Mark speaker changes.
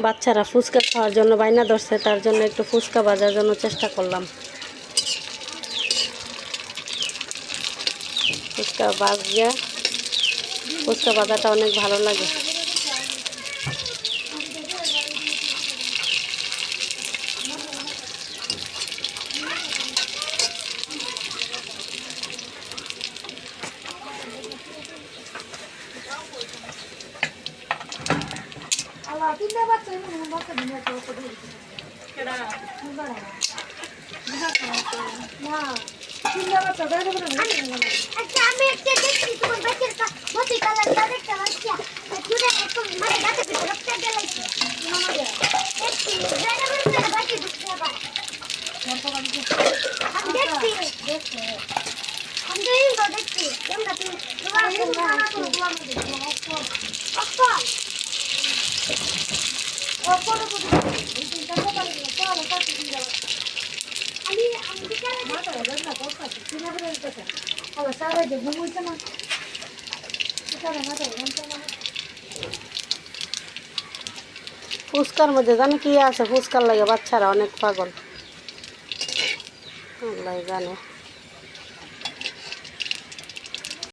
Speaker 1: বাচ্চারা ফুচকা খাওয়ার জন্য বায়না ধরছে, তার জন্য একটু ফুচকা ভাজার জন্য চেষ্টা করলাম। ফুচকা ভাজা, ফুচকা ভাজাটা অনেক ভালো লাগে। ফুচকার মধ্যে জানি কি আছে, ফুচকার লাগে বাচ্চারা অনেক পাগল, আল্লাহ জানে।